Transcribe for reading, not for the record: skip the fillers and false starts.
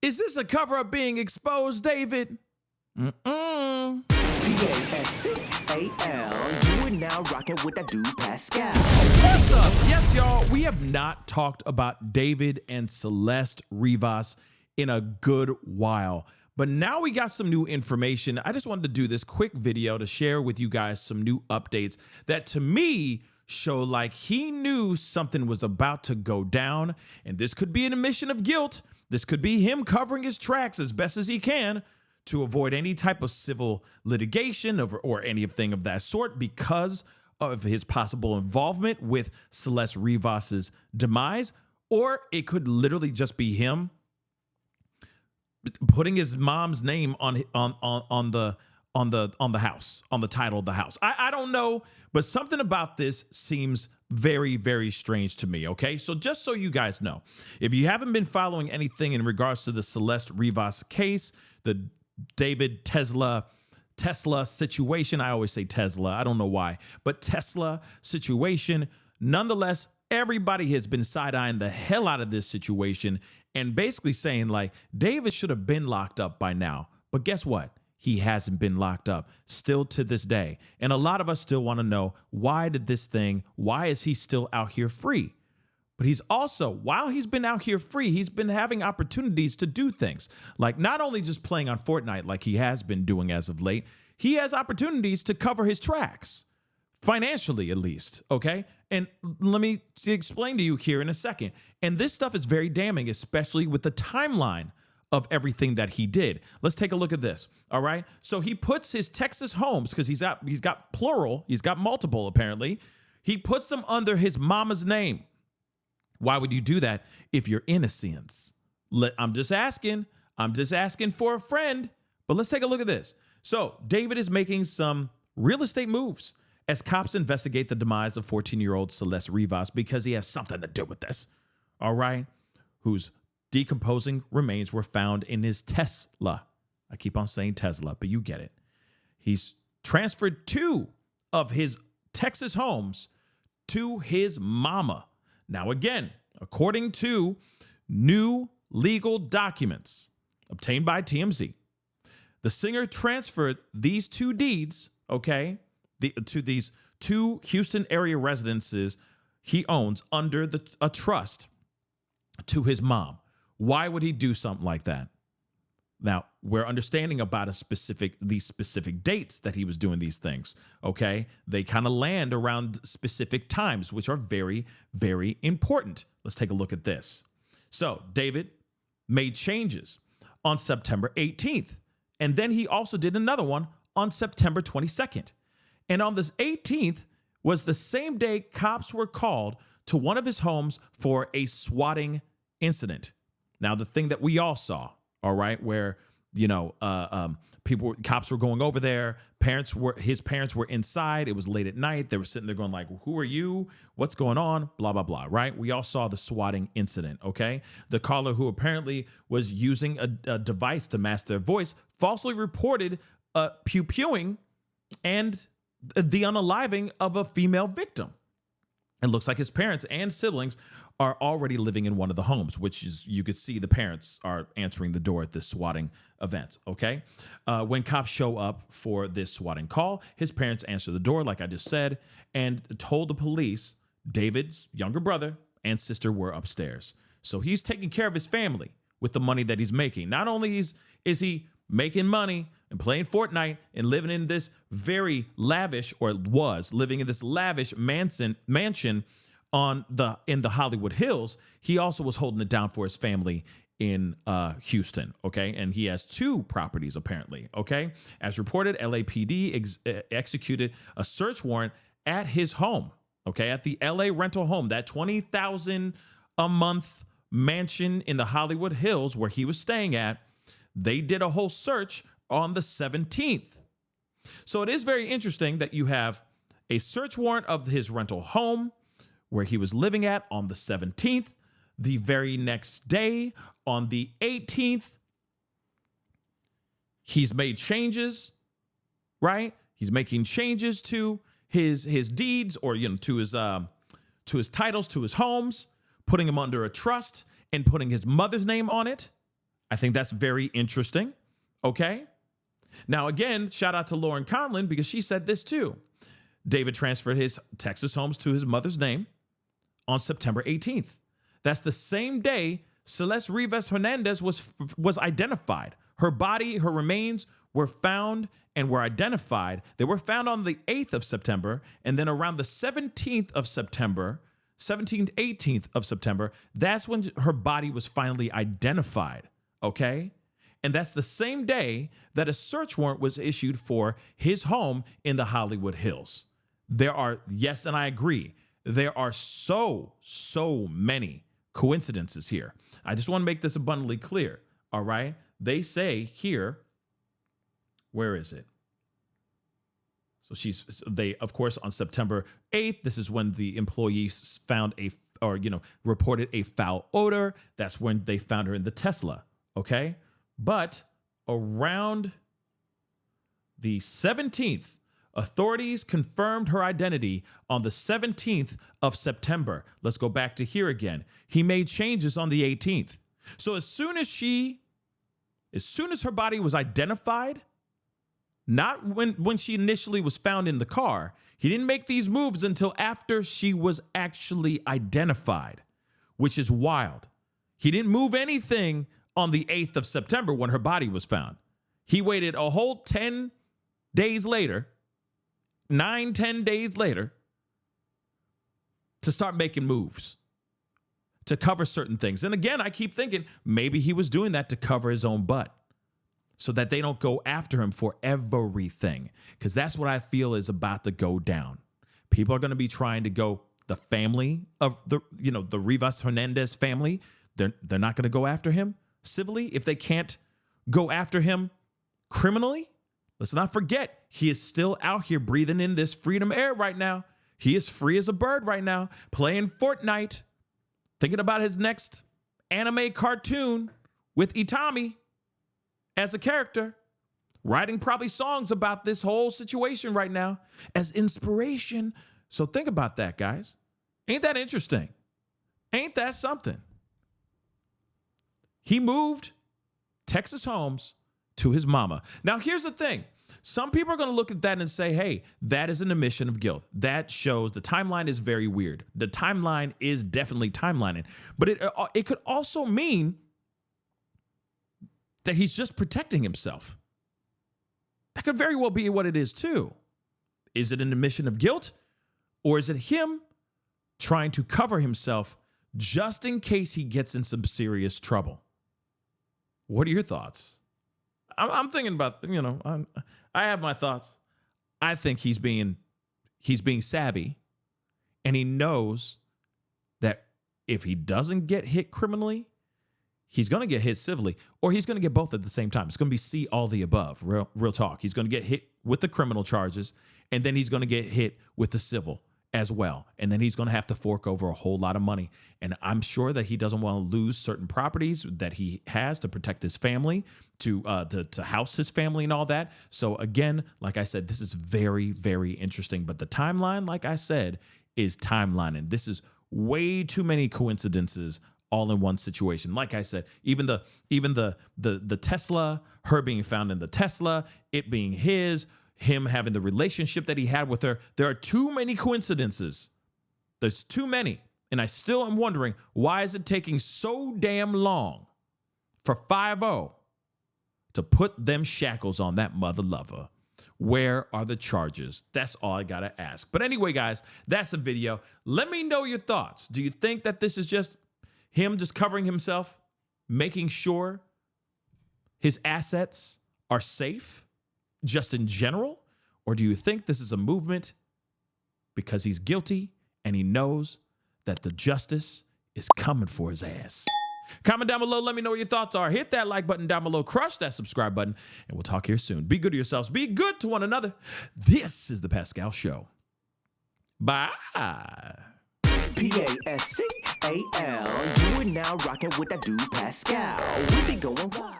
Is this a cover-up being exposed, David? Pascal, you are now rocking with that dude Pascal. What's up? Yes, y'all, we have not talked about David and Celeste Rivas in a good while, but now we got some new information. I just wanted to do this quick video to share with you guys some new updates that to me show like he knew something was about to go down, and this could be an admission of guilt. This could be him covering his tracks as best as he can to avoid any type of civil litigation or anything of that sort because of his possible involvement with Celeste Rivas's demise. Or it could literally just be him putting his mom's name on the house, on the title of the house. I don't know, but something about this seems very, very strange to me, okay? So just so you guys know, if you haven't been following anything in regards to the Celeste Rivas case, the David Tesla situation, I always say Tesla, I don't know why, but Tesla situation, nonetheless, everybody has been side-eyeing the hell out of this situation and basically saying like, David should have been locked up by now. But guess what? He hasn't been locked up still to this day. And a lot of us still want to know, why is he still out here free? But he's also, while he's been out here free, he's been having opportunities to do things like not only just playing on Fortnite like he has been doing as of late, he has opportunities to cover his tracks, financially at least, okay? And let me explain to you here in a second. And this stuff is very damning, especially with the timeline of everything that he did. Let's take a look at this, all right? So he puts his Texas homes, because he's got plural, he's got multiple apparently, he puts them under his mama's name. Why would you do that if you're innocent? I'm just asking for a friend, but let's take a look at this. So David is making some real estate moves as cops investigate the demise of 14-year-old Celeste Rivas because he has something to do with this, all right? Whose decomposing remains were found in his Tesla. I keep on saying Tesla, but you get it. He's transferred 2 of his Texas homes to his mama. Now, again, according to new legal documents obtained by TMZ, the singer transferred these 2 deeds, okay, to these 2 Houston area residences he owns under a trust to his mom. Why would he do something like that? Now, we're understanding about these specific dates that he was doing these things, okay? They kind of land around specific times, which are very, very important. Let's take a look at this. So David made changes on September 18th, and then he also did another one on September 22nd. And on this 18th was the same day cops were called to one of his homes for a swatting incident. Now, the thing that we all saw, all right, where, cops were going over there. His parents were inside. It was late at night. They were sitting there going like, who are you? What's going on? Blah, blah, blah, right? We all saw the swatting incident, okay? The caller, who apparently was using a device to mask their voice, falsely reported pew-pewing and the unaliving of a female victim. It looks like his parents and siblings are already living in one of the homes, which is, you could see the parents are answering the door at this swatting event, okay? When cops show up for this swatting call, his parents answer the door, like I just said, and told the police David's younger brother and sister were upstairs. So he's taking care of his family with the money that he's making. Not only is he making money and playing Fortnite and living in this very lavish, or was living in this lavish mansion in the Hollywood Hills, he also was holding it down for his family in Houston, okay? And he has 2 properties apparently, okay? As reported, LAPD executed a search warrant at his home, okay? At the LA rental home, that $20,000 a month mansion in the Hollywood Hills where he was staying at. They did a whole search on the 17th. So it is very interesting that you have a search warrant of his rental home where he was living at on the 17th. The very next day, on the 18th, he's made changes, right? He's making changes to his deeds, or to his titles, to his homes, putting him under a trust and putting his mother's name on it. I think that's very interesting. Okay. Now, again, shout out to Lauren Conlin because she said this too. David transferred his Texas homes to his mother's name on September 18th. That's the same day Celeste Rivas Hernandez was identified. Her body, her remains were found and were identified. They were found on the 8th of September, and then around the 17th of September, 17th, 18th of September, that's when her body was finally identified, okay? And that's the same day that a search warrant was issued for his home in the Hollywood Hills. There are, yes, and I agree, there are so many coincidences here. I just want to make this abundantly clear, all right? They say here, where is it? So they, of course, on September 8th, this is when the employees found reported a foul odor. That's when they found her in the Tesla, okay? But around the 17th, authorities confirmed her identity on the 17th of September. Let's go back to here again. He made changes on the 18th. So as soon as her body was identified, not when she initially was found in the car, he didn't make these moves until after she was actually identified, which is wild. He didn't move anything on the 8th of September when her body was found. He waited a whole 10 days later, 10 days later, to start making moves, to cover certain things. And again, I keep thinking maybe he was doing that to cover his own butt so that they don't go after him for everything, because that's what I feel is about to go down. People are going to be trying to go, the family of the Rivas Hernandez family, they're not going to go after him civilly if they can't go after him criminally. Let's not forget, he is still out here breathing in this freedom air right now. He is free as a bird right now, playing Fortnite, thinking about his next anime cartoon with Itami as a character, writing probably songs about this whole situation right now as inspiration. So think about that, guys. Ain't that interesting? Ain't that something? He moved Texas homes to his mama. Now, here's the thing. Some people are going to look at that and say, hey, that is an admission of guilt. That shows the timeline is very weird. The timeline is definitely timelining. But it could also mean that he's just protecting himself. That could very well be what it is, too. Is it an admission of guilt? Or is it him trying to cover himself just in case he gets in some serious trouble? What are your thoughts? I'm thinking about, I have my thoughts. I think he's being savvy, and he knows that if he doesn't get hit criminally, he's going to get hit civilly, or he's going to get both at the same time. It's going to be see all the above, real talk. He's going to get hit with the criminal charges, and then he's going to get hit with the civil as well. And then he's going to have to fork over a whole lot of money. And I'm sure that he doesn't want to lose certain properties that he has to protect his family, to house his family and all that. So again, like I said, this is very, very interesting. But the timeline, like I said, is timelining. This is way too many coincidences all in one situation. Like I said, even the Tesla, her being found in the Tesla, it being him having the relationship that he had with her. There are too many coincidences. There's too many. And I still am wondering, why is it taking so damn long for 5-0 to put them shackles on that mother lover? Where are the charges? That's all I got to ask. But anyway, guys, that's the video. Let me know your thoughts. Do you think that this is just him just covering himself, making sure his assets are safe just in general? Or do you think this is a movement because he's guilty and he knows that the justice is coming for his ass? Comment down below. Let me know what your thoughts are. Hit that like button down below. Crush that subscribe button. And we'll talk here soon. Be good to yourselves. Be good to one another. This is The Pascal Show. Bye. Pascal. You are now rocking with that dude Pascal. We be going wild.